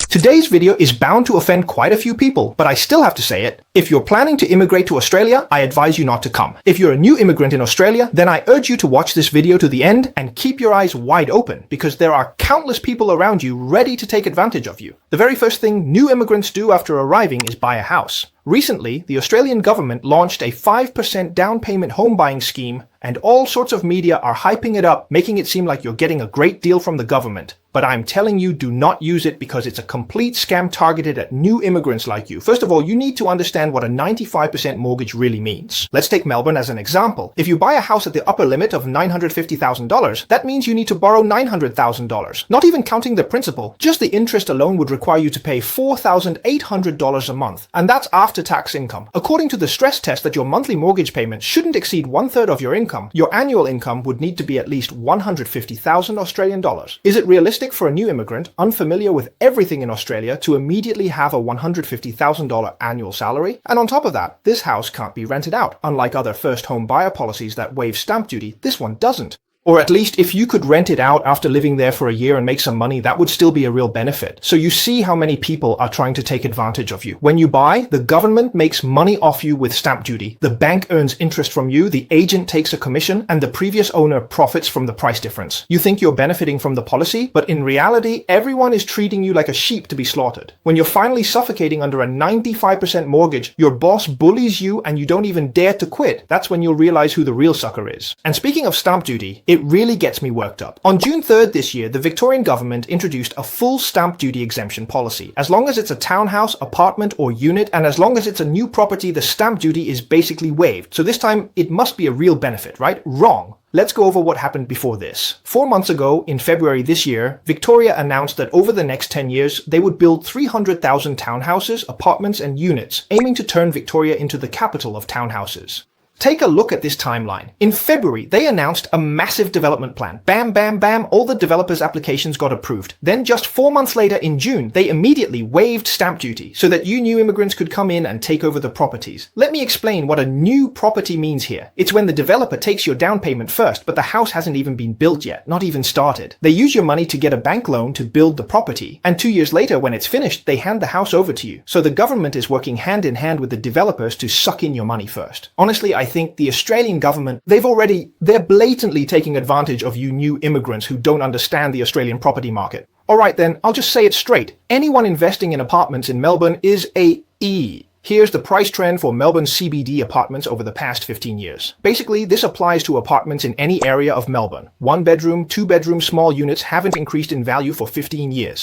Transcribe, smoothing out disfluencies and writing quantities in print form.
Today's video is bound to offend quite a few people, but I still have to say it. If you're planning to immigrate to Australia, I advise you not to come. If you're a new immigrant in Australia, then I urge you to watch this video to the end and keep your eyes wide open, because there are countless people around you ready to take advantage of you. The very first thing new immigrants do after arriving is buy a house. Recently, the Australian government launched a 5% down payment home buying scheme, and all sorts of media are hyping it up, making it seem like you're getting a great deal from the government. But I'm telling you, do not use it because it's a complete scam targeted at new immigrants like you. First of all, you need to understand what a 95% mortgage really means. Let's take Melbourne as an example. If you buy a house at the upper limit of $950,000, that means you need to borrow $900,000. Not even counting the principal, just the interest alone would require you to pay $4,800 a month. And that's after tax income. According to the stress test that your monthly mortgage payment shouldn't exceed 1/3 of your income, your annual income would need to be at least 150,000 Australian dollars. Is it realistic for a new immigrant, unfamiliar with everything in Australia, to immediately have a $150,000 annual salary? And on top of that, this house can't be rented out. Unlike other first home buyer policies that waive stamp duty, this one doesn't. Or at least if you could rent it out after living there for a year and make some money, that would still be a real benefit. So you see how many people are trying to take advantage of you. When you buy, the government makes money off you with stamp duty. The bank earns interest from you, the agent takes a commission, and the previous owner profits from the price difference. You think you're benefiting from the policy, but in reality, everyone is treating you like a sheep to be slaughtered. When you're finally suffocating under a 95% mortgage, your boss bullies you and you don't even dare to quit. That's when you'll realize who the real sucker is. And speaking of stamp duty, it really gets me worked up. On June 3rd this year, the Victorian government introduced a full stamp duty exemption policy. As long as it's a townhouse, apartment, or unit, and as long as it's a new property, the stamp duty is basically waived. So this time, it must be a real benefit, right? Wrong. Let's go over what happened before this. 4 months ago, in February this year, Victoria announced that over the next 10 years, they would build 300,000 townhouses, apartments, and units, aiming to turn Victoria into the capital of townhouses. Take a look at this timeline. In February, they announced a massive development plan. Bam, bam, bam, all the developers' applications got approved. Then just 4 months later in June, they immediately waived stamp duty so that you new immigrants could come in and take over the properties. Let me explain what a new property means here. It's when the developer takes your down payment first, but the house hasn't even been built yet, not even started. They use your money to get a bank loan to build the property, and 2 years later, when it's finished, they hand the house over to you. So the government is working hand in hand with the developers to suck in your money first. Honestly, I think the Australian government, they're blatantly taking advantage of you new immigrants who don't understand the Australian property market. Alright then, I'll just say it straight. Anyone investing in apartments in Melbourne is a E. Here's the price trend for Melbourne CBD apartments over the past 15 years. Basically, this applies to apartments in any area of Melbourne. 1 bedroom, 2 bedroom small units haven't increased in value for 15 years.